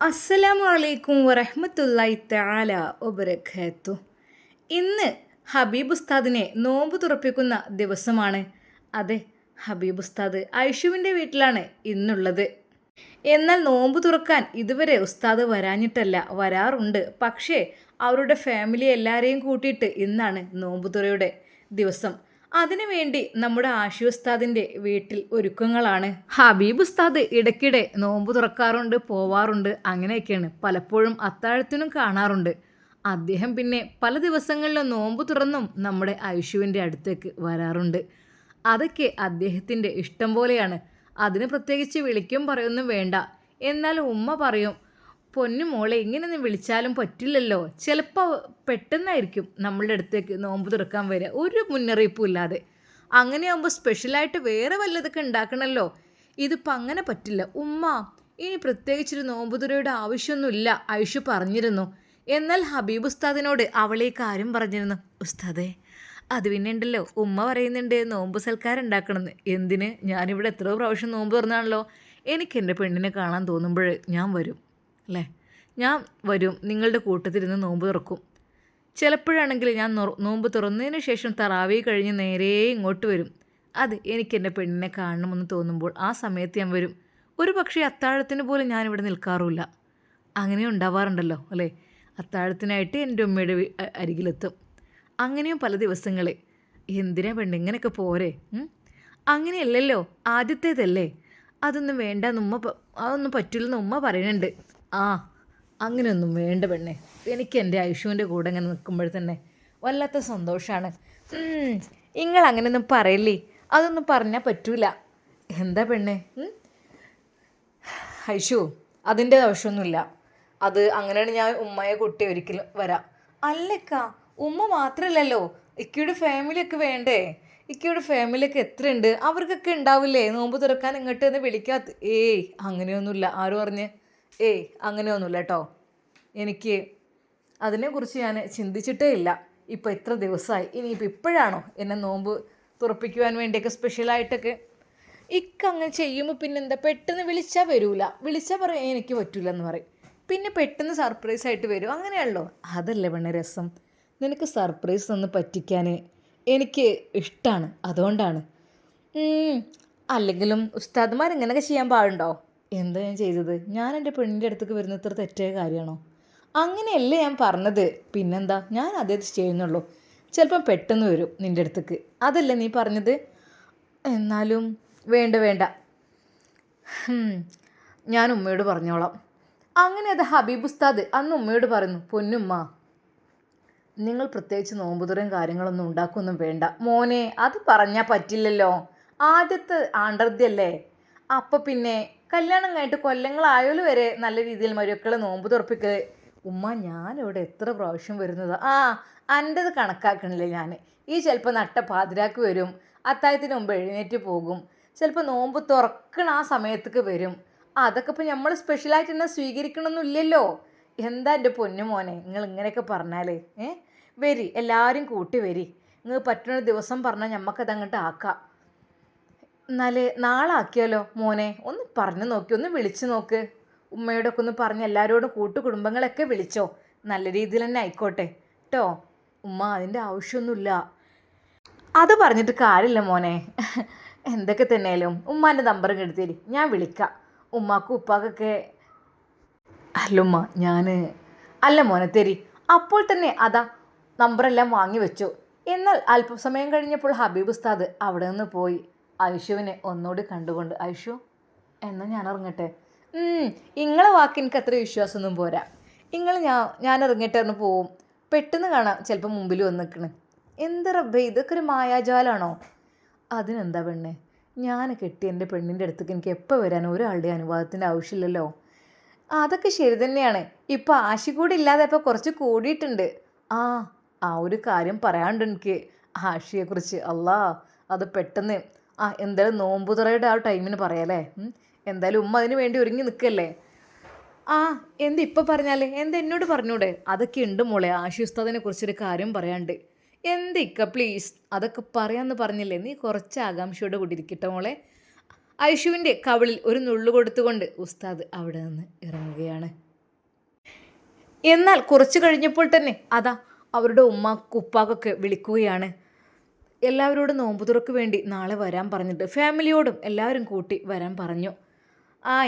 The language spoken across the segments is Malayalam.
അസ്സലാമു അലൈക്കും വറഹ്മത്തുള്ളാഹി തആല വബറകാതുഹു. ഇന്ന് ഹബീബ് ഉസ്താദിനെ നോമ്പ് തുറപ്പിക്കുന്ന ദിവസമാണ്. അതെ, ഹബീബ് ഉസ്താദ് ഐഷുവിൻ്റെ വീട്ടിലാണ് ഇന്നുള്ളത്. എന്നാൽ നോമ്പ് തുറക്കാൻ ഇതുവരെ ഉസ്താദ് വരാഞ്ഞിട്ടല്ല, വരാറുണ്ട്. പക്ഷേ അവരുടെ ഫാമിലി എല്ലാവരെയും കൂട്ടിയിട്ട് ഇന്നാണ് നോമ്പ് തുറയുടെ ദിവസം. അതിനുവേണ്ടി നമ്മുടെ ആഷി ഉസ്താദിൻ്റെ വീട്ടിൽ ഒരുക്കങ്ങളാണ്. ഹബീബ് ഉസ്താദ് ഇടയ്ക്കിടെ നോമ്പ് തുറക്കാറുണ്ട്, പോവാറുണ്ട്. അങ്ങനെയൊക്കെയാണ്. പലപ്പോഴും അത്താഴത്തിനും കാണാറുണ്ട്. അദ്ദേഹം പിന്നെ പല ദിവസങ്ങളിലും നോമ്പ് തുറന്നും നമ്മുടെ ഐഷുവിൻ്റെ അടുത്തേക്ക് വരാറുണ്ട്. അതൊക്കെ അദ്ദേഹത്തിൻ്റെ ഇഷ്ടം പോലെയാണ്. അതിന് പ്രത്യേകിച്ച് വിളിക്കും പറയൊന്നും വേണ്ട. എന്നാലും ഉമ്മ പറയും, പൊന്നു മോളെ ഇങ്ങനെയൊന്നും വിളിച്ചാലും പറ്റില്ലല്ലോ, ചിലപ്പോൾ പെട്ടെന്നായിരിക്കും നമ്മളുടെ അടുത്തേക്ക് നോമ്പ് തുറക്കാൻ വരിക, ഒരു മുന്നറിയിപ്പും ഇല്ലാതെ. അങ്ങനെയാകുമ്പോൾ സ്പെഷ്യലായിട്ട് വേറെ വല്ലതൊക്കെ ഉണ്ടാക്കണമല്ലോ. ഇതിപ്പോൾ അങ്ങനെ പറ്റില്ല ഉമ്മ, ഇനി പ്രത്യേകിച്ചൊരു നോമ്പ് തുറയുടെ ആവശ്യമൊന്നുമില്ല ഐഷു പറഞ്ഞിരുന്നു. എന്നാൽ ഹബീബ് ഉസ്താദിനോട് അവളെ ഈ കാര്യം പറഞ്ഞിരുന്നു. ഉസ്താദേ, അത് പിന്നെ ഉണ്ടല്ലോ, ഉമ്മ പറയുന്നുണ്ട് നോമ്പ് സൽക്കാരം ഉണ്ടാക്കണമെന്ന്. എന്തിന്? ഞാനിവിടെ എത്രയോ പ്രാവശ്യം നോമ്പ് തുറന്നാണല്ലോ. എനിക്ക് എൻ്റെ പെണ്ണിനെ കാണാൻ തോന്നുമ്പോൾ ഞാൻ വരും അല്ലേ, ഞാൻ വരും, നിങ്ങളുടെ കൂട്ടത്തിരുന്ന് നോമ്പ് തുറക്കും. ചിലപ്പോഴാണെങ്കിൽ ഞാൻ നോമ്പ് തുറന്നതിന് ശേഷം തറാവി കഴിഞ്ഞ് നേരെ ഇങ്ങോട്ട് വരും. അത് എനിക്ക് എൻ്റെ പെണ്ണിനെ കാണണമെന്ന് തോന്നുമ്പോൾ ആ സമയത്ത് ഞാൻ വരും. ഒരു പക്ഷേ അത്താഴത്തിന് പോലും ഞാനിവിടെ നിൽക്കാറുമില്ല. അങ്ങനെ ഉണ്ടാവാറുണ്ടല്ലോ അല്ലേ, അത്താഴത്തിനായിട്ട് എൻ്റെ ഉമ്മയുടെ അരികിലെത്തും. അങ്ങനെയും പല ദിവസങ്ങളെ. എന്തിനാ പെണ്ണ് ഇങ്ങനെയൊക്കെ പോരെ? അങ്ങനെയല്ലല്ലോ, ആദ്യത്തേതല്ലേ, അതൊന്നും വേണ്ടെന്ന് അതൊന്നും പറ്റില്ലെന്ന് ഉമ്മ പറയുന്നുണ്ട്. ആ, അങ്ങനെയൊന്നും വേണ്ട പെണ്ണെ, എനിക്ക് എൻ്റെ ഐഷുവിൻ്റെ കൂടെ ഇങ്ങനെ നിൽക്കുമ്പോൾ തന്നെ വല്ലാത്ത സന്തോഷമാണ്. നിങ്ങൾ അങ്ങനെയൊന്നും പറയല്ലേ, അതൊന്നും പറഞ്ഞാൽ പറ്റൂല. എന്താ പെണ്ണെ? ഐഷു, അതിൻ്റെ ആവശ്യമൊന്നുമില്ല. അത് അങ്ങനെയാണ് ഞാൻ ഉമ്മയെ കുട്ടി ഒരിക്കലും വരാം. അല്ലക്കാ, ഉമ്മ മാത്രമല്ലല്ലോ, ഇക്കയുടെ ഫാമിലിയൊക്കെ വേണ്ടേ? ഇക്കയുടെ ഫാമിലിയൊക്കെ എത്രയുണ്ട്, അവർക്കൊക്കെ ഉണ്ടാവില്ലേ നോമ്പ് തുറക്കാൻ ഇങ്ങോട്ട് എന്ന് വിളിക്കാത്ത? ഏയ് അങ്ങനെയൊന്നുമില്ല. ആരും പറഞ്ഞ്? ഏയ് അങ്ങനെയൊന്നുമില്ല കേട്ടോ. എനിക്ക് അതിനെക്കുറിച്ച് ഞാൻ ചിന്തിച്ചിട്ടേ ഇല്ല. ഇപ്പോൾ ഇത്ര ദിവസമായി, ഇനിയിപ്പോൾ ഇപ്പോഴാണോ എന്നെ നോമ്പ് തുറപ്പിക്കുവാൻ വേണ്ടിയൊക്കെ സ്പെഷ്യലായിട്ടൊക്കെ? അങ്ങനെ ചെയ്യുമ്പോൾ പിന്നെന്താ, പെട്ടെന്ന് വിളിച്ചാൽ വരൂല, വിളിച്ചാൽ പറയും എനിക്ക് പറ്റൂല എന്ന് പറയും, പിന്നെ പെട്ടെന്ന് സർപ്രൈസായിട്ട് വരും. അങ്ങനെയാണല്ലോ, അതല്ലേ പെണ്ണെ രസം. നിനക്ക് സർപ്രൈസ് ഒന്ന് പറ്റിക്കാൻ എനിക്ക് ഇഷ്ടമാണ്, അതുകൊണ്ടാണ്. അല്ലെങ്കിലും ഉസ്താദ്മാർ ഇങ്ങനെയൊക്കെ ചെയ്യാൻ പാടുണ്ടോ? എന്താ ഞാൻ ചെയ്തത്? ഞാൻ എൻ്റെ പെണ്ണിൻ്റെ അടുത്തേക്ക് വരുന്ന ഇത്ര തെറ്റായ കാര്യമാണോ? അങ്ങനെയല്ലേ ഞാൻ പറഞ്ഞത്. പിന്നെന്താ, ഞാൻ അതേ ചെയ്യുന്നുള്ളൂ. ചിലപ്പം പെട്ടെന്ന് വരും നിൻ്റെ അടുത്തേക്ക്, അതല്ലേ നീ പറഞ്ഞത്. എന്നാലും വേണ്ട വേണ്ട, ഞാൻ ഉമ്മയോട് പറഞ്ഞോളാം. അങ്ങനെ അത് ഹബീബ് ഉസ്താദ് അന്ന് ഉമ്മയോട് പറയുന്നു, പൊന്നുമ്മ, നിങ്ങൾ പ്രത്യേകിച്ച് നോമ്പുതുറയും കാര്യങ്ങളൊന്നും ഉണ്ടാക്കൊന്നും വേണ്ട. മോനെ, അത് പറഞ്ഞാൽ പറ്റില്ലല്ലോ, ആദ്യത്തെ ആണ്ടർദ്യല്ലേ. അപ്പോൾ പിന്നെ കല്യാണം കഴിഞ്ഞിട്ട് കൊല്ലങ്ങളായാലും വരെ നല്ല രീതിയിൽ മരുക്കളെ നോമ്പ് തുറപ്പിക്കുക. ഉമ്മ, ഞാനിവിടെ എത്ര പ്രാവശ്യം വരുന്നത്. അൻ്റെത് കണക്കാക്കണില്ലേ ഞാൻ. ഈ ചിലപ്പോൾ നട്ട പാതിരാക്ക് വരും, അത്താഴത്തിന് മുമ്പ് എഴുന്നേറ്റ് പോകും, ചിലപ്പോൾ നോമ്പ് തുറക്കണ ആ സമയത്തേക്ക് വരും. അതൊക്കെ ഇപ്പോൾ നമ്മൾ സ്പെഷ്യലായിട്ട് തന്നെ സ്വീകരിക്കണമെന്നില്ലല്ലോ. എന്താ എൻ്റെ പൊന്നു മോനെ നിങ്ങൾ ഇങ്ങനെയൊക്കെ പറഞ്ഞാലേ? വരി, എല്ലാവരും കൂട്ടി വരി. നിങ്ങൾ പറ്റുന്ന ദിവസം പറഞ്ഞാൽ ഞമ്മക്കത് അങ്ങോട്ട് ആക്കാം. എന്നാലേ നാളെ ആക്കിയാലോ മോനെ? ഒന്ന് പറഞ്ഞു നോക്കി, ഒന്ന് വിളിച്ചു നോക്ക്. ഉമ്മയോടൊക്കെ ഒന്ന് പറഞ്ഞ് എല്ലാവരോടും കുടുംബങ്ങളൊക്കെ വിളിച്ചോ. നല്ല രീതിയിൽ തന്നെ ആയിക്കോട്ടെ കേട്ടോ. ഉമ്മ, അതിൻ്റെ ആവശ്യമൊന്നുമില്ല. അത് പറഞ്ഞിട്ട് കാര്യമില്ല മോനെ. എന്തൊക്കെ തന്നെയാലും ഉമ്മാൻ്റെ നമ്പറും കെടുത്തേരി, ഞാൻ വിളിക്കാം. ഉമ്മാക്കും ഉപ്പാക്കൊക്കെ. അല്ലുമ്മ, അല്ല മോനെ തരി. അപ്പോൾ തന്നെ അതാ നമ്പറെല്ലാം വാങ്ങി വെച്ചു. എന്നാൽ അല്പസമയം കഴിഞ്ഞപ്പോൾ ഹബീബ് ഉസ്താദ് അവിടെ നിന്ന് പോയി. ഐഷുവിനെ ഒന്നുകൂടി കണ്ടുകൊണ്ട്, ഐഷു, എന്നാൽ ഞാൻ ഇറങ്ങട്ടെ. ഇങ്ങളെ വാക്ക് എനിക്ക് അത്ര വിശ്വാസമൊന്നും പോരാ. ഞാൻ ഇറങ്ങട്ടെ എന്ന് പോവും, പെട്ടെന്ന് കാണാം ചിലപ്പോൾ മുമ്പിൽ വന്ന് നിൽക്കണ്. എന്ത് റബ്ബേ, ഇതൊക്കെ ഒരു മായാജാലാണോ? അതിനെന്താ പെണ്ണെ, ഞാൻ കെട്ടി എൻ്റെ പെണ്ണിൻ്റെ അടുത്തേക്ക് എനിക്ക് എപ്പോൾ വരാൻ ഒരാളുടെ അനുവാദത്തിൻ്റെ ആവശ്യമില്ലല്ലോ. അതൊക്കെ ശരി തന്നെയാണ്. ഇപ്പോൾ ആശി കൂടി ഇല്ലാതെ ഇപ്പോൾ കുറച്ച് കൂടിയിട്ടുണ്ട്. ആ ഒരു കാര്യം പറയാനുണ്ട് എനിക്ക് ആഷിയെക്കുറിച്ച്. അല്ലാ, അത് പെട്ടെന്ന് എന്തായാലും നോമ്പുതുറയുടെ ആ ടൈമിന് പറയാലേ. എന്തായാലും ഉമ്മ അതിന് വേണ്ടി ഒരുങ്ങി നിൽക്കല്ലേ. ഇപ്പം പറഞ്ഞാലേ, എന്നോട് പറഞ്ഞൂടെ? അതൊക്കെ ഉണ്ട് മോളെ, ആഷി ഉസ്താദിനെ കുറിച്ചൊരു കാര്യം പറയാണ്ട്. എന്തിക്ക പ്ലീസ്, അതൊക്കെ പറയാമെന്ന് പറഞ്ഞില്ലേ. നീ കുറച്ച് ആകാംക്ഷയോടെ കൂടി ഇരിക്കട്ടെ മോളെ. ഐഷുവിൻ്റെ കവിളിൽ ഒരു നുള്ളു കൊടുത്തുകൊണ്ട് ഉസ്താദ് അവിടെ നിന്ന് ഇറങ്ങുകയാണ്. എന്നാൽ കുറച്ച് കഴിഞ്ഞപ്പോൾ തന്നെ അതാ അവരുടെ ഉപ്പാക്കൊക്കെ വിളിക്കുകയാണ്. എല്ലാവരോടും നോമ്പ് തുറക്ക് വേണ്ടി നാളെ വരാൻ പറഞ്ഞിട്ട് ഫാമിലിയോടും എല്ലാവരും കൂട്ടി വരാൻ പറഞ്ഞു.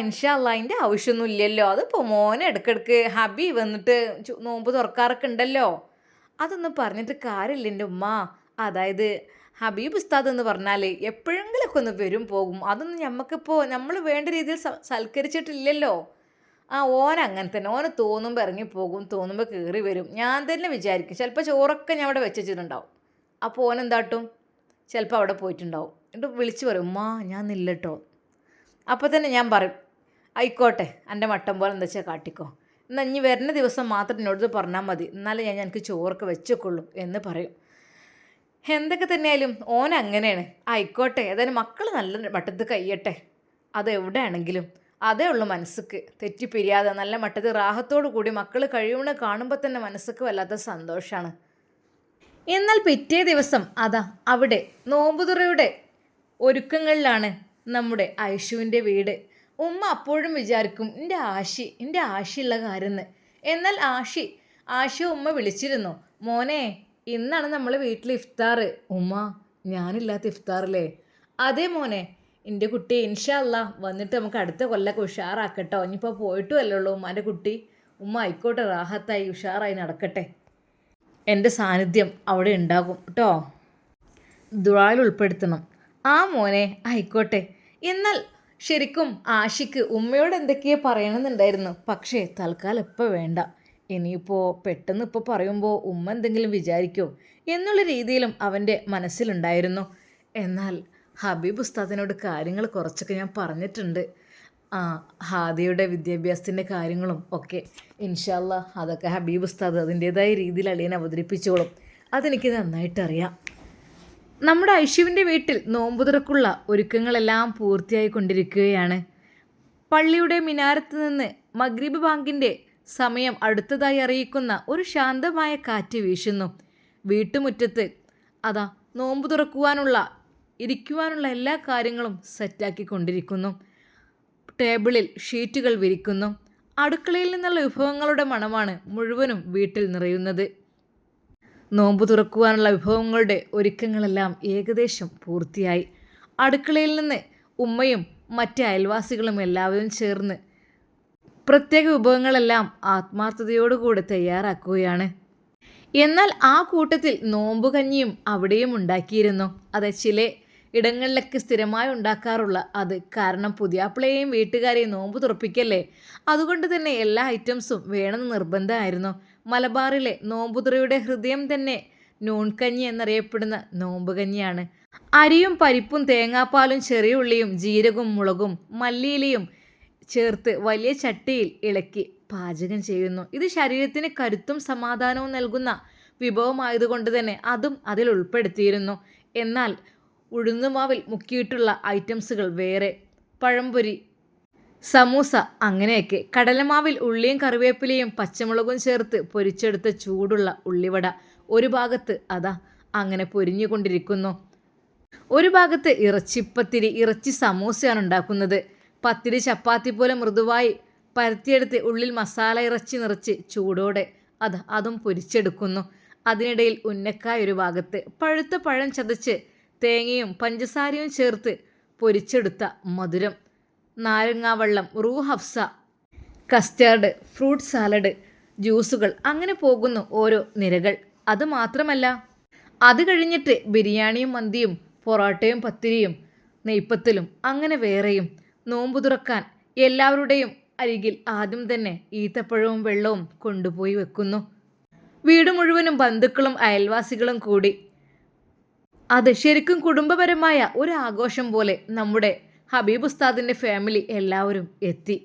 ഇൻഷാ അല്ലാ, അതിൻ്റെ ആവശ്യമൊന്നും ഇല്ലല്ലോ. അതിപ്പോൾ മോനെ ഇടയ്ക്കിടയ്ക്ക് ഹബി വന്നിട്ട് നോമ്പ് തുറക്കാറൊക്കെ ഉണ്ടല്ലോ. അതൊന്നും പറഞ്ഞിട്ട് കാര്യമില്ല എൻ്റെ ഉമ്മ. അതായത് ഹബീബ് ഉസ്താദ് എന്ന് പറഞ്ഞാൽ എപ്പോഴെങ്കിലുമൊക്കെ ഒന്ന് വരും പോകും. അതൊന്നും നമ്മൾ വേണ്ട രീതിയിൽ സൽക്കരിച്ചിട്ടില്ലല്ലോ. ഓൻ അങ്ങനെ തന്നെ. ഓന് തോന്നുമ്പോൾ ഇറങ്ങിപ്പോകും, തോന്നുമ്പോൾ കയറി വരും. ഞാൻ തന്നെ വിചാരിക്കും ചിലപ്പോൾ ചോറൊക്കെ ഞാൻ അവിടെ വെച്ചിട്ടുണ്ടാവും. അപ്പോൾ ഓൻ എന്താട്ടും ചിലപ്പോൾ അവിടെ പോയിട്ടുണ്ടാവും. എന്നിട്ട് വിളിച്ച് പറയും, ഉമ്മ ഞാൻ നില്ലട്ടോ. അപ്പോൾ തന്നെ ഞാൻ പറയും, ആയിക്കോട്ടെ എൻ്റെ മട്ടം പോലെ എന്താ വെച്ചാൽ കാട്ടിക്കോ, എന്നാൽ ഇനി വരുന്ന ദിവസം മാത്രം എന്നോട് പറഞ്ഞാൽ മതി, എന്നാലേ എനിക്ക് ചോറൊക്കെ വെച്ചേക്കുള്ളൂ എന്ന് പറയും. എന്തൊക്കെ തന്നെയായാലും ഓൻ അങ്ങനെയാണ്. ആയിക്കോട്ടെ, ഏതായാലും മക്കൾ നല്ല മട്ടത്ത് കഴിയട്ടെ. അതെവിടെയാണെങ്കിലും അതേ ഉള്ളൂ മനസ്സിക്ക് തെറ്റിപ്പിരിയാതെ നല്ല മട്ടത്ത് റാഹത്തോടു കൂടി മക്കൾ കഴിയുമെന്ന് കാണുമ്പോൾ തന്നെ മനസ്സിക്ക് വല്ലാത്ത സന്തോഷമാണ്. എന്നാൽ പിറ്റേ ദിവസം അതാ അവിടെ നോമ്പുതുറയുടെ ഒരുക്കങ്ങളിലാണ് നമ്മുടെ ഐഷുവിൻ്റെ വീട്. ഉമ്മ അപ്പോഴും വിചാരിക്കും എൻ്റെ ആശയുള്ള കാര്യമെന്ന്. എന്നാൽ ആശി ഉമ്മ വിളിച്ചിരുന്നു, മോനെ ഇന്നാണ് നമ്മൾ വീട്ടിൽ ഇഫ്താർ. ഉമ്മ ഞാനില്ലാത്ത ഇഫ്താറില്ലേ? അതേ മോനെ, എൻ്റെ കുട്ടി ഇൻഷാ അല്ലാ വന്നിട്ട് നമുക്ക് അടുത്ത കൊല്ലമൊക്കെ ഉഷാറാക്കട്ടോ. ഇനിയിപ്പോൾ പോയിട്ടും അല്ലേ ഉള്ളൂ ഉമ്മാൻ്റെ കുട്ടി. ഉമ്മ ആയിക്കോട്ടെ, റാഹത്തായി ഉഷാറായി നടക്കട്ടെ. എൻ്റെ സാന്നിധ്യം അവിടെ ഉണ്ടാകും കേട്ടോ, ദുആയിൽ ഉൾപ്പെടുത്തണം. മോനെ ആയിക്കോട്ടെ. എന്നാൽ ശരിക്കും ആഷിക്ക് ഉമ്മയോട് എന്തൊക്കെയോ പറയണമെന്നുണ്ടായിരുന്നു. പക്ഷേ തൽക്കാലം ഇപ്പോൾ വേണ്ട. ഇനിയിപ്പോൾ പെട്ടെന്ന് ഇപ്പോൾ പറയുമ്പോൾ ഉമ്മ എന്തെങ്കിലും വിചാരിക്കുമോ എന്നുള്ള രീതിയിലും അവൻ്റെ മനസ്സിലുണ്ടായിരുന്നു. എന്നാൽ ഹബീബ് ഉസ്താദിനോട് കാര്യങ്ങൾ കുറച്ചൊക്കെ ഞാൻ പറഞ്ഞിട്ടുണ്ട്. ഹാദിയുടെ വിദ്യാഭ്യാസത്തിൻ്റെ കാര്യങ്ങളും ഒക്കെ. ഇൻഷാ അല്ലാ അതൊക്കെ ഹബീബ് ഉസ്താദ് അതിൻ്റേതായ രീതിയിൽ അളിയനെ അവതരിപ്പിച്ചോളും. അതെനിക്ക് നന്നായിട്ടറിയാം. നമ്മുടെ ഐഷുവിൻ്റെ വീട്ടിൽ നോമ്പുതുറക്കുള്ള ഒരുക്കങ്ങളെല്ലാം പൂർത്തിയായി കൊണ്ടിരിക്കുകയാണ്. പള്ളിയുടെ മിനാരത്ത് നിന്ന് മഗ്രിബ് ബാങ്കിൻ്റെ സമയം അടുത്തതായി അറിയിക്കുന്ന ഒരു ശാന്തമായ കാറ്റ് വീശുന്നു. വീട്ടുമുറ്റത്ത് അതാ നോമ്പ് തുറക്കുവാനുള്ള ഇരിക്കുവാനുള്ള എല്ലാ കാര്യങ്ങളും സെറ്റാക്കിക്കൊണ്ടിരിക്കുന്നു. ടേബിളിൽ ഷീറ്റുകൾ വിരിക്കുന്നു. അടുക്കളയിൽ നിന്നുള്ള വിഭവങ്ങളുടെ മണമാണ് മുഴുവനും വീട്ടിൽ നിറയുന്നത്. നോമ്പ് തുറക്കുവാനുള്ള വിഭവങ്ങളുടെ ഒരുക്കങ്ങളെല്ലാം ഏകദേശം പൂർത്തിയായി. അടുക്കളയിൽ നിന്ന് ഉമ്മയും മറ്റ് അയൽവാസികളും എല്ലാവരും ചേർന്ന് പ്രത്യേക വിഭവങ്ങളെല്ലാം ആത്മാർത്ഥതയോടുകൂടി തയ്യാറാക്കുകയാണ്. എന്നാൽ ആ കൂട്ടത്തിൽ നോമ്പുകഞ്ഞിയും അവിടെയും ഉണ്ടാക്കിയിരുന്നു. അത് ചില ഇടങ്ങളിലൊക്കെ സ്ഥിരമായി ഉണ്ടാക്കാറുള്ള അത്. കാരണം പുതിയാപ്പിളയെയും വീട്ടുകാരെയും നോമ്പ് തുറപ്പിക്കല്ലേ, അതുകൊണ്ട് തന്നെ എല്ലാ ഐറ്റംസും വേണമെന്ന് നിർബന്ധമായിരുന്നു. മലബാറിലെ നോമ്പുതുറയുടെ ഹൃദയം തന്നെ നൂൺകഞ്ഞി എന്നറിയപ്പെടുന്ന നോമ്പുകഞ്ഞിയാണ്. അരിയും പരിപ്പും തേങ്ങാപ്പാലും ചെറിയ ഉള്ളിയും ജീരകവും മുളകും മല്ലിയിലയും ചേർത്ത് വലിയ ചട്ടിയിൽ ഇളക്കി പാചകം ചെയ്യുന്നു. ഇത് ശരീരത്തിന് കരുത്തും സമാധാനവും നൽകുന്ന വിഭവമായതുകൊണ്ട് തന്നെ അതും അതിൽ ഉൾപ്പെടുത്തിയിരുന്നു. എന്നാൽ ഉഴുന്നുമാവിൽ മുക്കിയിട്ടുള്ള ഐറ്റംസുകൾ വേറെ. പഴംപൊരി, സമൂസ, അങ്ങനെയൊക്കെ. കടലമാവിൽ ഉള്ളിയും കറിവേപ്പിലയും പച്ചമുളകും ചേർത്ത് പൊരിച്ചെടുത്ത ചൂടുള്ള ഉള്ളിവട ഒരു ഭാഗത്ത് അതാ അങ്ങനെ പൊരിഞ്ഞുകൊണ്ടിരിക്കുന്നു. ഒരു ഭാഗത്ത് ഇറച്ചിപ്പത്തിരി, ഇറച്ചി സമൂസയാണ് ഉണ്ടാക്കുന്നത്. പത്തിരി ചപ്പാത്തി പോലെ മൃദുവായി പരത്തിയെടുത്ത് ഉള്ളിൽ മസാല ഇറച്ചി നിറച്ച് ചൂടോടെ അതും പൊരിച്ചെടുക്കുന്നു. അതിനിടയിൽ ഉന്നക്കായ ഒരു ഭാഗത്ത്. പഴുത്ത പഴം ചതച്ച് തേങ്ങയും പഞ്ചസാരയും ചേർത്ത് പൊരിച്ചെടുത്ത മധുരം, നാരങ്ങാവെള്ളം, ഹഫ്സ, കസ്റ്റാർഡ്, ഫ്രൂട്ട് സാലഡ്, ജ്യൂസുകൾ, അങ്ങനെ പോകുന്നു ഓരോ നിരകൾ. അതുമാത്രമല്ല, അത് കഴിഞ്ഞിട്ട് ബിരിയാണിയും മന്തിയും പൊറോട്ടയും പത്തിരിയും നെയ്പ്പത്തലും അങ്ങനെ വേറെയും. നോമ്പു തുറക്കാൻ എല്ലാവരുടെയും അരികിൽ ആദ്യം തന്നെ ഈത്തപ്പഴവും വെള്ളവും കൊണ്ടുപോയി വെക്കുന്നു. വീട് മുഴുവനും ബന്ധുക്കളും അയൽവാസികളും കൂടി. അത് ശരിക്കും കുടുംബപരമായ ഒരു ആഘോഷം പോലെ നമ്മുടെ ഹബീബ് ഉസ്താദിൻ്റെ ഫാമിലി എല്ലാവരും എത്തി.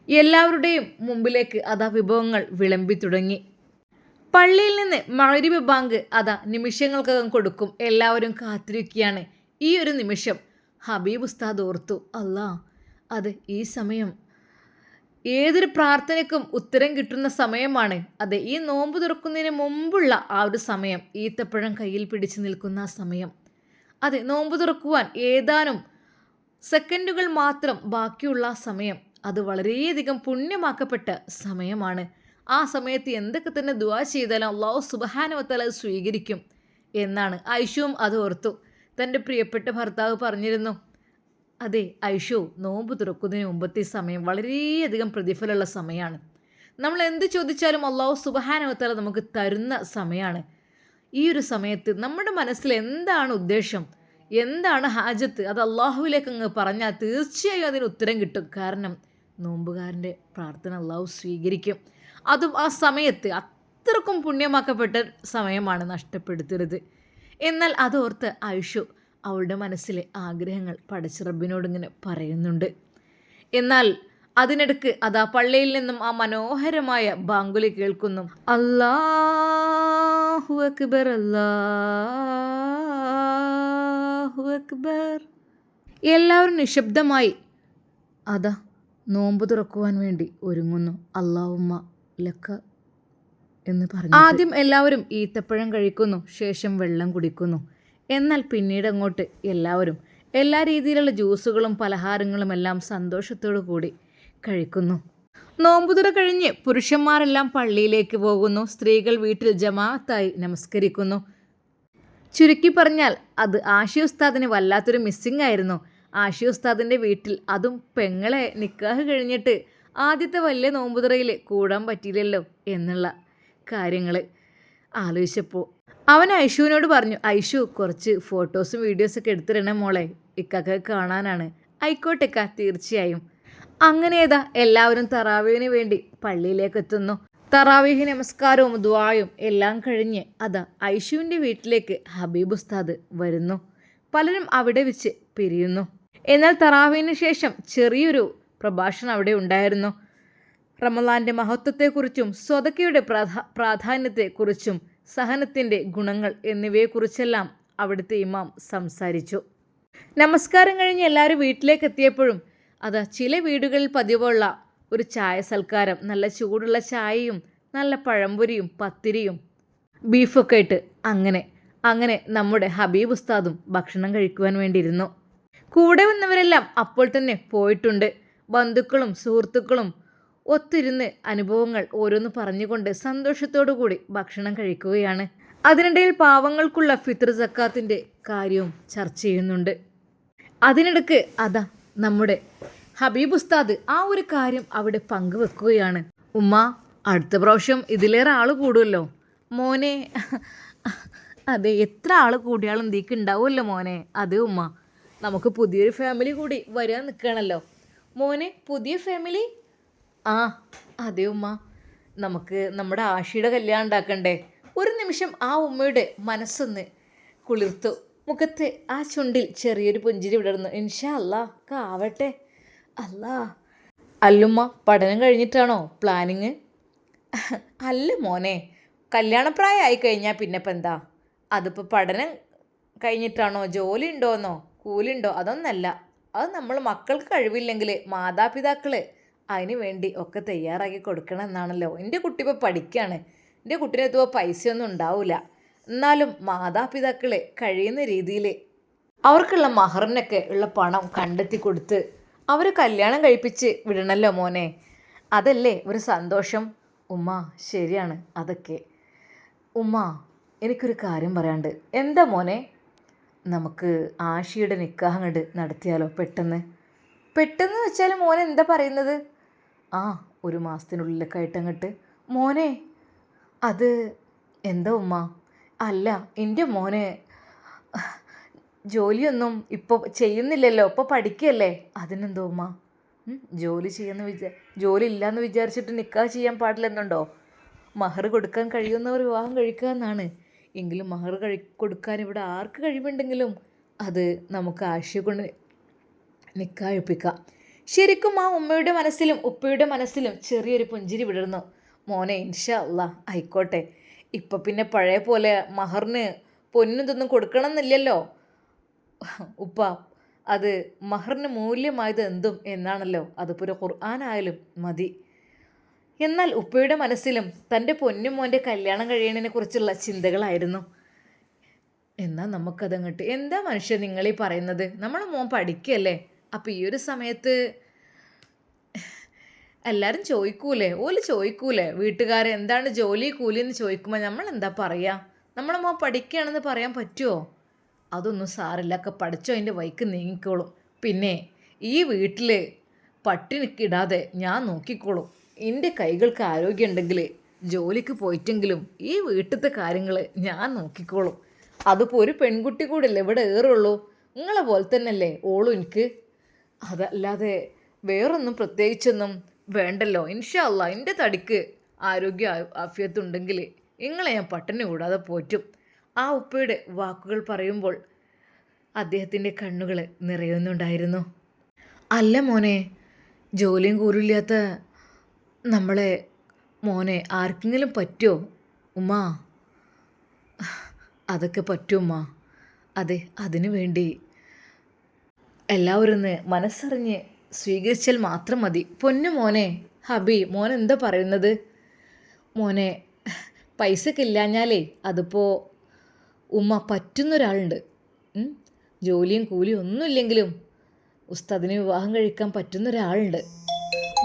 എല്ലാവരുടെയും മുമ്പിലേക്ക് വിഭവങ്ങൾ വിളമ്പി തുടങ്ങി. പള്ളിയിൽ നിന്ന് മഗ്‌രിബ് ബാങ്ക് നിമിഷങ്ങൾക്കകം കൊടുക്കും. എല്ലാവരും കാത്തിരിക്കുകയാണ് ഈ ഒരു നിമിഷം. ഹബീബ് ഉസ്താദ് ഓർത്തു, അല്ലാ, ഈ സമയം ഏതൊരു പ്രാർത്ഥനയ്ക്കും ഉത്തരം കിട്ടുന്ന സമയമാണ്. ഈ നോമ്പ് തുറക്കുന്നതിന് മുമ്പുള്ള ആ ഒരു സമയം, ഈത്തപ്പഴം കയ്യിൽ പിടിച്ച് നിൽക്കുന്ന ആ സമയം. നോമ്പ് തുറക്കുവാൻ ഏതാനും സെക്കൻഡുകൾ മാത്രം ബാക്കിയുള്ള സമയം. അത് വളരെയധികം പുണ്യമാക്കപ്പെട്ട സമയമാണ്. ആ സമയത്ത് എന്തൊക്കെ തന്നെ ദുആ ചെയ്താലും അള്ളാഹു സുബ്ഹാനഹു വ തആല അത് സ്വീകരിക്കും എന്നാണ്. ഐഷുവും അത് ഓർത്തു. തൻ്റെ പ്രിയപ്പെട്ട ഭർത്താവ് പറഞ്ഞിരുന്നു, അതെ ഐഷു, നോമ്പ് തുറക്കുന്നതിന് മുമ്പത്തെ സമയം വളരെയധികം പ്രതിഫലമുള്ള സമയമാണ്. നമ്മൾ എന്ത് ചോദിച്ചാലും അള്ളാഹു സുബ്ഹാനഹു വ തആല നമുക്ക് തരുന്ന സമയമാണ്. ഈ ഒരു സമയത്ത് നമ്മുടെ മനസ്സിൽ എന്താണ് ഉദ്ദേശം, എന്താണ് ഹാജത്ത്, അത് അള്ളാഹുവിലേക്ക് അങ്ങ് പറഞ്ഞാൽ തീർച്ചയായും അതിന് ഉത്തരം കിട്ടും. കാരണം നോമ്പുകാരൻ്റെ പ്രാർത്ഥന അള്ളാഹു സ്വീകരിക്കും. അതും ആ സമയത്ത് അത്രക്കും പുണ്യമാക്കപ്പെട്ട സമയമാണ്, നഷ്ടപ്പെടുത്തരുത്. എന്നാൽ അതോർത്ത് ഐഷു അവളുടെ മനസ്സിലെ ആഗ്രഹങ്ങൾ പടച്ച റബ്ബിനോട് ഇങ്ങനെ പറയുന്നുണ്ട്. എന്നാൽ അതിനിടക്ക് അതാ പള്ളിയിൽ നിന്നും ആ മനോഹരമായ ബാങ്കുലി കേൾക്കുന്നു. അല്ലാഹു അക്ബർ, അല്ലാഹു അക്ബർ. എല്ലാവരും നിശബ്ദമായി അതാ നോമ്പ് തുറക്കുവാൻ വേണ്ടി ഒരുങ്ങുന്നു. അല്ലാഹുമ്മ ലക്ക എന്ന് പറഞ്ഞു ആദ്യം എല്ലാവരും ഈത്തപ്പഴം കഴിക്കുന്നു, ശേഷം വെള്ളം കുടിക്കുന്നു. എന്നാൽ പിന്നീട് അങ്ങോട്ട് എല്ലാവരും എല്ലാ രീതിയിലുള്ള ജ്യൂസുകളും പലഹാരങ്ങളും എല്ലാം സന്തോഷത്തോടു കൂടി കഴിക്കുന്നു. നോമ്പുതുറ കഴിഞ്ഞ് പുരുഷന്മാരെല്ലാം പള്ളിയിലേക്ക് പോകുന്നു. സ്ത്രീകൾ വീട്ടിൽ ജമാഅത്തായി നമസ്കരിക്കുന്നു. ചുരുക്കി പറഞ്ഞാൽ അത് ആഷി ഉസ്താദിന് വല്ലാത്തൊരു മിസ്സിംഗ് ആയിരുന്നു. ആഷി ഉസ്താദിൻ്റെ വീട്ടിൽ, അതും പെങ്ങളെ നിക്കാഹ് കഴിഞ്ഞിട്ട് ആദ്യത്തെ വലിയ നോമ്പുതുറയിൽ കൂടാൻ പറ്റിയില്ലല്ലോ എന്നുള്ള കാര്യങ്ങൾ ആലോചിച്ചപ്പോൾ അവൻ ഐഷുവിനോട് പറഞ്ഞു, ഐഷു കുറച്ച് ഫോട്ടോസും വീഡിയോസൊക്കെ എടുത്തിടണം മോളെ, ഇക്കൊക്കെ കാണാനാണ്. ആയിക്കോട്ടെക്ക, തീർച്ചയായും. അങ്ങനെ ഏതാ എല്ലാവരും തറാവീഹിന് വേണ്ടി പള്ളിയിലേക്ക് എത്തുന്നു. തറാവീഹ് നമസ്കാരവും ദുആയും എല്ലാം കഴിഞ്ഞ് അതാ ഐഷുവിൻ്റെ വീട്ടിലേക്ക് ഹബീബ് ഉസ്താദ് വരുന്നു. പലരും അവിടെ വെച്ച് പിരിയുന്നു. എന്നാൽ തറാവീഹിന് ശേഷം ചെറിയൊരു പ്രഭാഷണം അവിടെ ഉണ്ടായിരുന്നു. റമളാൻ്റെ മഹത്വത്തെക്കുറിച്ചും സ്വതക്കയുടെ പ്രാധാന്യത്തെക്കുറിച്ചും സഹനത്തിൻ്റെ ഗുണങ്ങൾ എന്നിവയെക്കുറിച്ചെല്ലാം അവിടുത്തെ ഇമാം സംസാരിച്ചു. നമസ്കാരം കഴിഞ്ഞ് എല്ലാവരും വീട്ടിലേക്ക് എത്തിയപ്പോഴും അതാ ചില വീടുകളിൽ പതിവുള്ള ഒരു ചായ സൽക്കാരം, നല്ല ചൂടുള്ള ചായയും നല്ല പഴംപൊരിയും പത്തിരിയും ബീഫൊക്കെ ഇട്ട് അങ്ങനെ നമ്മുടെ ഹബീബ് ഉസ്താദും ഭക്ഷണം കഴിക്കുവാൻ വേണ്ടിയിരുന്നു. കൂടെ വന്നവരെല്ലാം അപ്പോൾ തന്നെ പോയിട്ടുണ്ട്. ബന്ധുക്കളും സുഹൃത്തുക്കളും ഒത്തിരുന്ന് അനുഭവങ്ങൾ ഓരോന്ന് പറഞ്ഞുകൊണ്ട് സന്തോഷത്തോടു കൂടി ഭക്ഷണം കഴിക്കുകയാണ്. അതിനിടയിൽ പാവങ്ങൾക്കുള്ള ഫിത്ർ സക്കാത്തിൻ്റെ കാര്യവും ചർച്ച ചെയ്യുന്നുണ്ട്. അതിനിടക്ക് അതാ നമ്മുടെ ഹബീബ് ഉസ്താദ് ആ ഒരു കാര്യം അവിടെ പങ്കുവെക്കുകയാണ്. ഉമ്മ, അടുത്ത പ്രാവശ്യം ഇതിലേറെ ആൾ കൂടുമല്ലോ മോനെ. അതെ, എത്ര ആൾ കൂടിയാലും നീക്ക് ഉണ്ടാവുമല്ലോ മോനെ. അതെ ഉമ്മ, നമുക്ക് പുതിയൊരു ഫാമിലി കൂടി വരാൻ നിൽക്കുകയാണല്ലോ മോനെ. പുതിയ ഫാമിലി? ആ അതെ ഉമ്മ, നമുക്ക് നമ്മുടെ ആഷിയുടെ കല്യാണം ഉണ്ടാക്കണ്ടേ. ഒരു നിമിഷം ആ ഉമ്മയുടെ മനസ്സൊന്ന് കുളിർത്തു. മുഖത്ത് ആ ചുണ്ടിൽ ചെറിയൊരു പുഞ്ചിരി വിടർന്നു. ഇൻഷാ അല്ലാ ആവട്ടെ. അല്ലാ. അല്ലുമ്മ, പഠനം കഴിഞ്ഞിട്ടാണോ പ്ലാനിങ്? അല്ല മോനെ, കല്യാണപ്രായമായി കഴിഞ്ഞാൽ പിന്നെ ഇപ്പം എന്താ, അതിപ്പോൾ പഠനം കഴിഞ്ഞിട്ടാണോ, ജോലി ഉണ്ടോയെന്നോ കൂലിണ്ടോ അതൊന്നല്ല. അത് നമ്മൾ മക്കൾക്ക് കഴിവില്ലെങ്കിൽ മാതാപിതാക്കൾ അതിന് വേണ്ടി ഒക്കെ തയ്യാറാക്കി കൊടുക്കണം എന്നാണല്ലോ. എൻ്റെ കുട്ടി ഇപ്പോൾ പഠിക്കുകയാണ്, എൻ്റെ കുട്ടീനെ എത്തുമ്പോൾ പൈസയൊന്നും ഉണ്ടാവില്ല. എന്നാലും മാതാപിതാക്കൾ കഴിയുന്ന രീതിയിൽ അവർക്കുള്ള മഹറിനൊക്കെ ഉള്ള പണം കണ്ടെത്തി കൊടുത്ത് അവർ കല്യാണം കഴിപ്പിച്ച് വിടണമല്ലോ മോനെ. അതല്ലേ ഒരു സന്തോഷം. ഉമ്മ, ശരിയാണ് അതൊക്കെ. ഉമ്മ, എനിക്കൊരു കാര്യം പറയാണ്ട്. എന്താ മോനെ? നമുക്ക് ആഷിയുടെ നിക്കാഹ് അങ്ങോട്ട് നടത്തിയാലോ പെട്ടെന്ന്? പെട്ടെന്ന് വെച്ചാൽ മോനെ എന്താ പറയുന്നത്? ആ, ഒരു മാസത്തിനുള്ളിലൊക്കെ ആയിട്ട് അങ്ങോട്ട്. മോനെ, അത് എന്താ ഉമ്മ? അല്ല, എൻ്റെ മോനെ ജോലിയൊന്നും ഇപ്പോൾ ചെയ്യുന്നില്ലല്ലോ, ഇപ്പോൾ പഠിക്കുകയല്ലേ. അതിനെന്തോ ഉമ്മ? ജോലി ഇല്ലയെന്ന് വിചാരിച്ചിട്ട് നിക്കാഹ് ചെയ്യാൻ പാടില്ലെന്നുണ്ടോ? മഹർ കൊടുക്കാൻ കഴിയുന്നവർ വിവാഹം കഴിക്കുക എന്നാണ്. എങ്കിലും മഹർ കൊടുക്കാൻ ഇവിടെ ആർക്ക് കഴിവുണ്ടെങ്കിലും അത് നമുക്ക് ആശയം കൊണ്ട് നിക്കാഹ് കഴിപ്പിക്കാം. ശരിക്കും ആ ഉമ്മയുടെ മനസ്സിലും ഉപ്പയുടെ മനസ്സിലും ചെറിയൊരു പുഞ്ചിരി വിടർന്നു. മോനെ, ഇൻഷാ അല്ലാ ആയിക്കോട്ടെ. ഇപ്പം പിന്നെ പഴയ പോലെ മഹറിന് പൊന്നും ഇതൊന്നും കൊടുക്കണം എന്നില്ലല്ലോ ഉപ്പ. അത് മഹറിന് മൂല്യമായത് എന്തും എന്നാണല്ലോ. അതിപ്പോൾ ഒരു ഖുർആനായാലും മതി. എന്നാൽ ഉപ്പയുടെ മനസ്സിലും തൻ്റെ പൊന്നും മോൻ്റെ കല്യാണം കഴിയണതിനെ കുറിച്ചുള്ള ചിന്തകളായിരുന്നു. എന്നാൽ നമുക്കതങ്ങോട്ട്, എന്താ മനുഷ്യൻ നിങ്ങളീ പറയുന്നത്? നമ്മളെ മോൻ പഠിക്കുകയല്ലേ. അപ്പോൾ ഈ ഒരു സമയത്ത് എല്ലാവരും ചോദിക്കൂലേ, ചോദിക്കൂലേ വീട്ടുകാരെ എന്താണ് ജോലി കൂലി എന്ന് ചോദിക്കുമ്പോൾ നമ്മൾ എന്താ പറയുക? നമ്മളെ മോൻ പഠിക്കുകയാണെന്ന് പറയാൻ പറ്റുമോ? അതൊന്നും സാറില്ല, ഒക്കെ പഠിച്ചോ അതിൻ്റെ വഴിക്ക് നീങ്ങിക്കോളും. പിന്നെ ഈ വീട്ടിൽ പട്ടിണിക്കിടാതെ ഞാൻ നോക്കിക്കോളും. എൻ്റെ കൈകൾക്ക് ആരോഗ്യം ഉണ്ടെങ്കിൽ ജോലിക്ക് പോയിട്ടെങ്കിലും ഈ വീട്ടിലത്തെ കാര്യങ്ങൾ ഞാൻ നോക്കിക്കോളും. അതിപ്പോൾ ഒരു പെൺകുട്ടി കൂടിയല്ലേ ഇവിടെ ഏറുള്ളൂ. നിങ്ങളെ പോലെ തന്നെയല്ലേ ഓളും എനിക്ക്. അതല്ലാതെ വേറൊന്നും പ്രത്യേകിച്ചൊന്നും വേണ്ടല്ലോ. ഇൻഷാ അല്ലാ എൻ്റെ തടിക്ക് ആരോഗ്യ ആഫിയത്തുണ്ടെങ്കിൽ നിങ്ങളെ ഞാൻ പട്ടിണി കൂടാതെ പോറ്റും. ആ ഉപ്പയുടെ വാക്കുകൾ പറയുമ്പോൾ അദ്ദേഹത്തിൻ്റെ കണ്ണുകൾ നിറയുന്നുണ്ടായിരുന്നു. അല്ല മോനെ, ജോലിയും കൂലില്ലാത്ത നമ്മളെ മോനെ ആർക്കെങ്കിലും പറ്റുമോ ഉമ്മ? അതൊക്കെ പറ്റുമ്മ. അതെ, അതിനു വേണ്ടി എല്ലാവരും ഒന്ന് മനസ്സറിഞ്ഞ് സ്വീകരിച്ചാൽ മാത്രം മതി. പൊന്നു മോനെ ഹബി, മോൻ എന്താ പറയുന്നത്? മോനെ പൈസക്ക് ഇല്ലാഞ്ഞാലേ അതിപ്പോൾ ഉമ്മ പറ്റുന്നൊരാളുണ്ട്. ജോലിയും കൂലിയും ഒന്നുമില്ലെങ്കിലും ഉസ്താദിനെ വിവാഹം കഴിക്കാൻ പറ്റുന്നൊരാളുണ്ട്.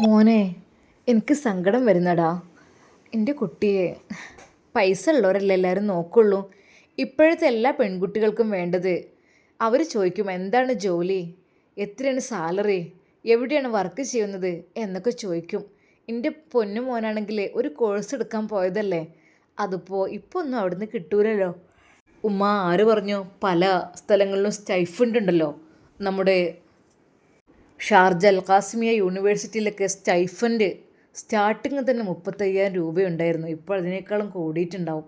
മോനെ എനിക്ക് സങ്കടം വരുന്നടാ. എൻ്റെ കുട്ടിയെ പൈസ ഉള്ളവരല്ലേ എല്ലാവരും നോക്കുള്ളൂ. ഇപ്പോഴത്തെ എല്ലാ പെൺകുട്ടികൾക്കും വേണ്ടത് അവർ ചോദിക്കും എന്താണ് ജോലി, എത്രയാണ് സാലറി, എവിടെയാണ് വർക്ക് ചെയ്യുന്നത് എന്നൊക്കെ ചോദിക്കും. എൻ്റെ പൊന്നു മോനാണെങ്കിൽ ഒരു കോഴ്സ് എടുക്കാൻ പോയതല്ലേ, അതിപ്പോൾ ഇപ്പോൾ ഒന്നും അവിടുന്ന് കിട്ടൂലല്ലോ. ഉമ്മ ആര് പറഞ്ഞു? പല സ്ഥലങ്ങളിലും സ്റ്റൈഫണ്ട് ഉണ്ടല്ലോ. നമ്മുടെ ഷാർജ അൽ ഖാസിമിയ യൂണിവേഴ്സിറ്റിയിലൊക്കെ സ്റ്റൈഫൻഡ് സ്റ്റാർട്ടിങ് തന്നെ 35,000 രൂപയുണ്ടായിരുന്നു. ഇപ്പോൾ അതിനേക്കാളും കൂടിയിട്ടുണ്ടാവും.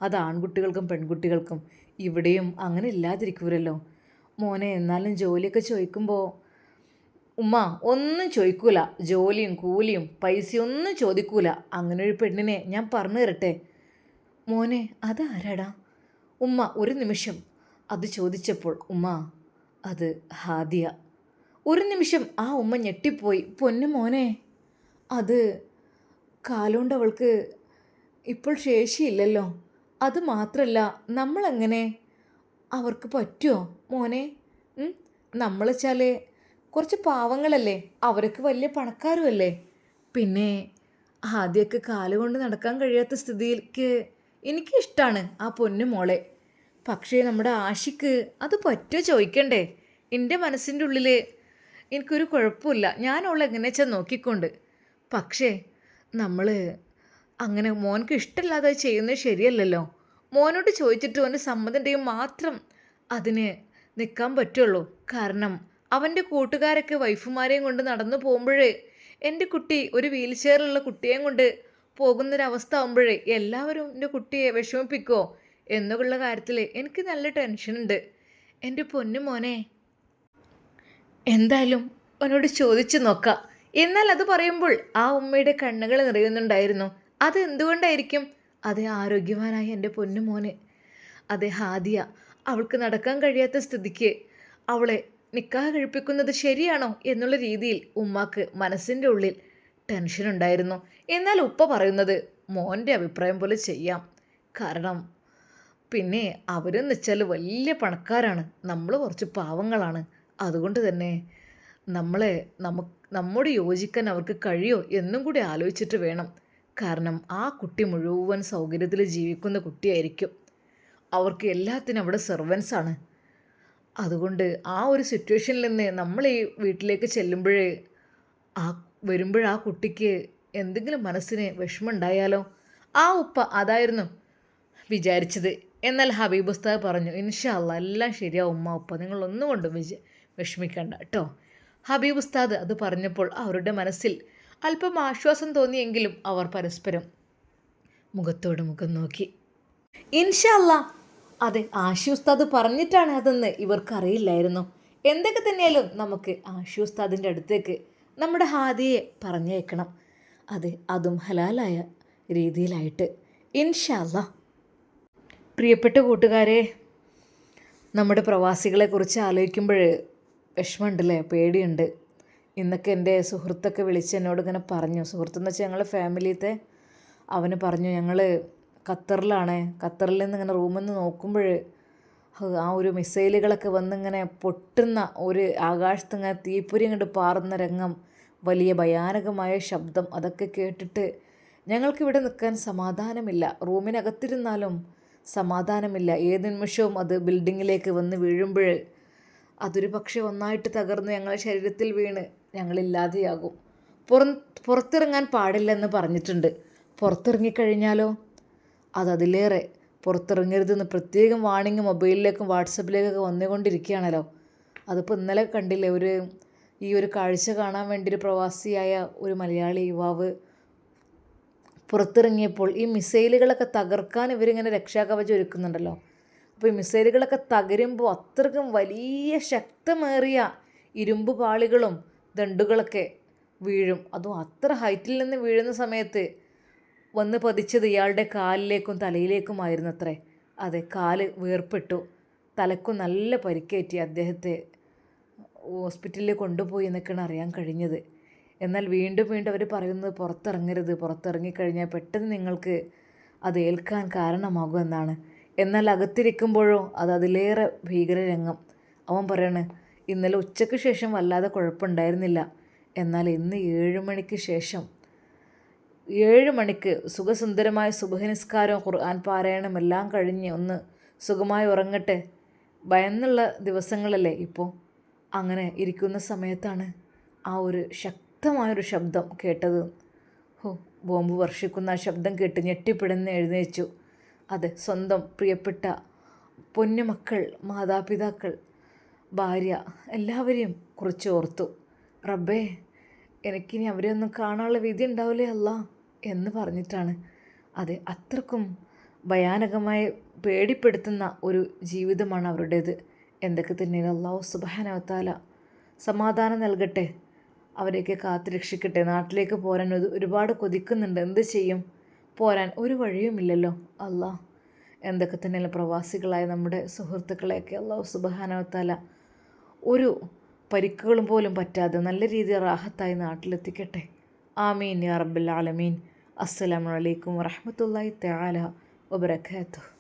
അത് ആൺകുട്ടികൾക്കും പെൺകുട്ടികൾക്കും. ഇവിടെയും അങ്ങനെ ഇല്ലാതിരിക്കൂലല്ലോ മോനെ. എന്നാലും ജോലിയൊക്കെ ചോദിക്കുമ്പോൾ ഉമ്മ ഒന്നും ചോദിക്കൂല. ജോലിയും കൂലിയും പൈസയും ഒന്നും ചോദിക്കൂല. അങ്ങനെ ഒരു പെണ്ണിനെ ഞാൻ പറഞ്ഞു തരട്ടെ മോനെ? അതാരാടാ ഉമ്മ? ഒരു നിമിഷം അത് ചോദിച്ചപ്പോൾ ഉമ്മ, അത് ഹാദിയ. ഒരു നിമിഷം ആ ഉമ്മ ഞെട്ടിപ്പോയി. പൊന്നു മോനെ, അത് കാലുകൊണ്ട് അവൾക്ക് ഇപ്പോൾ ശേഷിയില്ലല്ലോ. അത് മാത്രമല്ല, നമ്മളെങ്ങനെ അവർക്ക് പറ്റുമോ മോനെ? നമ്മൾ വെച്ചാൽ കുറച്ച് പാവങ്ങളല്ലേ, അവരൊക്കെ വലിയ പണക്കാരുമല്ലേ. പിന്നെ ആദ്യമൊക്കെ കാലുകൊണ്ട് നടക്കാൻ കഴിയാത്ത സ്ഥിതിക്ക് എനിക്കിഷ്ടമാണ് ആ പൊന്നു മോളെ. പക്ഷേ നമ്മുടെ ആഷിക്ക് അത് പറ്റുമോ ചോദിക്കണ്ടേ? എൻ്റെ മനസ്സിൻ്റെ ഉള്ളിൽ എനിക്കൊരു കുഴപ്പമില്ല, ഞാൻ അവളെ എങ്ങനെ വെച്ചാൽ നോക്കിക്കൊണ്ട്. പക്ഷേ നമ്മൾ അങ്ങനെ മോനക്ക് ഇഷ്ടമില്ലാതെ ചെയ്യുന്നത് ശരിയല്ലല്ലോ. മോനോട് ചോദിച്ചിട്ട് അവൻ്റെ സമ്മതം ഉണ്ടെങ്കിൽ മാത്രം അതിന് നിൽക്കാൻ പറ്റുള്ളൂ. കാരണം അവൻ്റെ കൂട്ടുകാരൊക്കെ വൈഫുമാരെയും കൊണ്ട് നടന്നു പോകുമ്പോഴേ എൻ്റെ കുട്ടി ഒരു വീൽ ചെയറിലുള്ള കുട്ടിയെയും കൊണ്ട് പോകുന്നൊരവസ്ഥ ആകുമ്പോഴേ എല്ലാവരും എൻ്റെ കുട്ടിയെ വിഷമിപ്പിക്കുമോ എന്നുള്ള കാര്യത്തിൽ എനിക്ക് നല്ല ടെൻഷനുണ്ട്. എൻ്റെ പൊന്നു മോനെ, എന്തായാലും അവനോട് ചോദിച്ചു നോക്കാം. എന്നാൽ അത് പറയുമ്പോൾ ആ ഉമ്മയുടെ കണ്ണുകൾ നിറയുന്നുണ്ടായിരുന്നു. അത് എന്തുകൊണ്ടായിരിക്കും? അത് ആരോഗ്യവാനായ എൻ്റെ പൊന്നു മോന്, അതെ ഹാദിയ, അവൾക്ക് നടക്കാൻ കഴിയാത്ത സ്ഥിതിക്ക് അവളെ നിക്കാഹ് കഴിപ്പിക്കുന്നത് ശരിയാണോ എന്നുള്ള രീതിയിൽ ഉമ്മാക്ക് മനസ്സിൻ്റെ ഉള്ളിൽ ടെൻഷനുണ്ടായിരുന്നു. എന്നാൽ ഉപ്പ പറയുന്നത് മോൻ്റെ അഭിപ്രായം പോലെ ചെയ്യാം. കാരണം പിന്നെ അവരെന്ന് വെച്ചാൽ വലിയ പണക്കാരാണ്, നമ്മൾ കുറച്ച് പാവങ്ങളാണ്. അതുകൊണ്ട് തന്നെ നമ്മോട് യോജിക്കാൻ അവർക്ക് കഴിയോ എന്നും കൂടി ആലോചിച്ചിട്ട് വേണം. കാരണം ആ കുട്ടി മുഴുവൻ സൗകര്യത്തിൽ ജീവിക്കുന്ന കുട്ടിയായിരിക്കും. അവർക്ക് എല്ലാത്തിനും അവിടെ സെർവൻസാണ്. അതുകൊണ്ട് ആ ഒരു സിറ്റുവേഷനിൽ നിന്ന് നമ്മൾ ഈ വീട്ടിലേക്ക് ചെല്ലുമ്പോഴേ ആ കുട്ടിക്ക് എന്തെങ്കിലും മനസ്സിന് വിഷമമുണ്ടായാലോ? ആ ഉപ്പ അതായിരുന്നു വിചാരിച്ചത്. എന്നാൽ ഹബീബ് ഉസ്താദ് പറഞ്ഞു, ഇൻഷാ അല്ലാ എല്ലാം ശരിയാവും ഉമ്മ ഉപ്പ, നിങ്ങളൊന്നും കൊണ്ടും വിഷമിക്കണ്ട കേട്ടോ. ഹബീബ് ഉസ്താദ് അത് പറഞ്ഞപ്പോൾ അവരുടെ മനസ്സിൽ അല്പം ആശ്വാസം തോന്നിയെങ്കിലും അവർ പരസ്പരം മുഖത്തോട് മുഖം നോക്കി. ഇൻഷാ അല്ലാ, അതെ, ആഷി ഉസ്താദ് പറഞ്ഞിട്ടാണ് അതെന്ന് ഇവർക്കറിയില്ലായിരുന്നു. എന്തൊക്കെ തന്നെയാലും നമുക്ക് ആഷി ഉസ്താദിൻ്റെ അടുത്തേക്ക് നമ്മുടെ ഹാദിയെ പറഞ്ഞേക്കണം. അതെ, അതും ഹലാലായ രീതിയിലായിട്ട്. ഇൻഷാ അല്ലാ. പ്രിയപ്പെട്ട കൂട്ടുകാരെ, നമ്മുടെ പ്രവാസികളെക്കുറിച്ച് ആലോചിക്കുമ്പോൾ വിഷമമുണ്ടല്ലേ, പേടിയുണ്ട്. ഇന്നൊക്കെ എൻ്റെ സുഹൃത്തൊക്കെ വിളിച്ച് എന്നോട് ഇങ്ങനെ പറഞ്ഞു. സുഹൃത്തെന്ന് വെച്ചാൽ ഞങ്ങൾ ഫാമിലിയത്തെ. അവന് പറഞ്ഞു, ഞങ്ങൾ ഖത്തറിലാണ്. ഖത്തറിൽ നിന്ന് ഇങ്ങനെ റൂമിൽ നിന്ന് നോക്കുമ്പോൾ ആ ഒരു മിസൈലുകളൊക്കെ വന്നിങ്ങനെ പൊട്ടുന്ന ഒരു ആകാശത്ത് ഇങ്ങനെ തീപ്പൊരി ഇങ്ങോട്ട് പാറുന്ന രംഗം വലിയ ഭയാനകമായ ശബ്ദം. അതൊക്കെ കേട്ടിട്ട് ഞങ്ങൾക്കിവിടെ നിൽക്കാൻ സമാധാനമില്ല. റൂമിനകത്തിരുന്നാലും സമാധാനമില്ല. ഏത് നിമിഷവും അത് ബിൽഡിങ്ങിലേക്ക് വന്ന് വീഴുമ്പോൾ അതൊരു പക്ഷേ ഒന്നായിട്ട് തകർന്ന് ഞങ്ങളുടെ ശരീരത്തിൽ വീണ് ഞങ്ങളില്ലാതെയാകും. പുറത്തിറങ്ങാൻ പാടില്ലെന്ന് പറഞ്ഞിട്ടുണ്ട്. പുറത്തിറങ്ങിക്കഴിഞ്ഞാലോ അതിലേറെ പുറത്തിറങ്ങരുതെന്ന് പ്രത്യേകം വാണിംഗ് മൊബൈലിലേക്കും വാട്സപ്പിലേക്കൊക്കെ വന്നുകൊണ്ടിരിക്കുകയാണല്ലോ. അതിപ്പോൾ ഇന്നലെ കണ്ടില്ലേ, ഈ ഒരു കാഴ്ച കാണാൻ വേണ്ടി ഒരു പ്രവാസിയായ ഒരു മലയാളി യുവാവ് പുറത്തിറങ്ങിയപ്പോൾ ഈ മിസൈലുകളൊക്കെ തകർക്കാൻ ഇവരിങ്ങനെ രക്ഷാകവചം ഒരുക്കുന്നുണ്ടല്ലോ. അപ്പോൾ ഈ മിസൈലുകളൊക്കെ തകരുമ്പോൾ അത്രയ്ക്കും വലിയ ശക്തമേറിയ ഇരുമ്പ് പാളികളും ദണ്ടുകളൊക്കെ വീഴും. അതും അത്ര ഹൈറ്റിൽ നിന്ന് വീഴുന്ന സമയത്ത് വന്ന് പതിച്ചത് ഇയാളുടെ കാലിലേക്കും തലയിലേക്കുമായിരുന്നു അത്രേ. അതെ, കാല് വേർപ്പെട്ടു, തലക്കും നല്ല പരിക്കേറ്റി അദ്ദേഹത്തെ ഹോസ്പിറ്റലിൽ കൊണ്ടുപോയി എന്നൊക്കെയാണ് അറിയാൻ കഴിഞ്ഞത്. എന്നാൽ വീണ്ടും വീണ്ടും അവർ പറയുന്നത് പുറത്തിറങ്ങരുത്, പുറത്തിറങ്ങിക്കഴിഞ്ഞാൽ പെട്ടെന്ന് നിങ്ങൾക്ക് അത് ഏൽക്കാൻ കാരണമാകും എന്നാണ്. എന്നാൽ അകത്തിരിക്കുമ്പോഴോ അതിലേറെ ഭീകരരംഗം. അവൻ പറയാണ്, ഇന്നലെ ഉച്ചയ്ക്ക് ശേഷം വല്ലാതെ കുഴപ്പമുണ്ടായിരുന്നില്ല, എന്നാൽ ഇന്ന് 7 മണിക്ക് ശേഷം 7 മണിക്ക് സുഖസുന്ദരമായ സുബഹി നിസ്കാരവും ഖുർആൻ പാരായണം എല്ലാം കഴിഞ്ഞ് ഒന്ന് സുഖമായി ഉറങ്ങട്ടെ, ഭയന്നുള്ള ദിവസങ്ങളല്ലേ ഇപ്പോൾ. അങ്ങനെ ഇരിക്കുന്ന സമയത്താണ് ആ ഒരു ശക്തമായൊരു ശബ്ദം കേട്ടത്. ബോംബ് വർഷിക്കുന്ന ആ ശബ്ദം കേട്ട് ഞെട്ടിപ്പിടന്ന് എഴുന്നേച്ചു. അതെ, സ്വന്തം പ്രിയപ്പെട്ട പൊന്നുമക്കൾ, മാതാപിതാക്കൾ, ഭാര്യ എല്ലാവരെയും കുറിച്ച് ഓർത്തു. റബ്ബേ, എനിക്കിനി അവരെയൊന്നും കാണാനുള്ള വിധി ഉണ്ടാവില്ലേ അല്ലാ എന്ന് പറഞ്ഞിട്ടാണ്. അതെ, അത്രക്കും ഭയാനകമായി പേടിപ്പെടുത്തുന്ന ഒരു ജീവിതമാണ് അവരുടേത്. എന്തൊക്കെ തന്നെയാണ്, അല്ലാഹു സുബ്ഹാനഹു വ തആല സമാധാനം നൽകട്ടെ, അവരെയൊക്കെ കാത്തുരക്ഷിക്കട്ടെ. നാട്ടിലേക്ക് പോരാൻ ഒരുപാട് കൊതിക്കുന്നുണ്ട്. എന്ത് ചെയ്യും, പോരാൻ ഒരു വഴിയുമില്ലല്ലോ. അല്ലാഹ്, എന്തൊക്കെ തന്നെയല്ല പ്രവാസികളായ നമ്മുടെ സുഹൃത്തുക്കളെയൊക്കെ അല്ലാഹു സുബ്ഹാനഹു വ തആല ഒരു പരിക്കുകളും പോലും പറ്റാതെ നല്ല രീതിയിൽ റാഹത്തായി നാട്ടിലെത്തിക്കട്ടെ. ആമീൻ യാ റബ്ബൽ ആലമീൻ. അസ്സലാമു അലൈക്കും വറഹ്മത്തുള്ളാഹി തആല വബറകാതുഹു.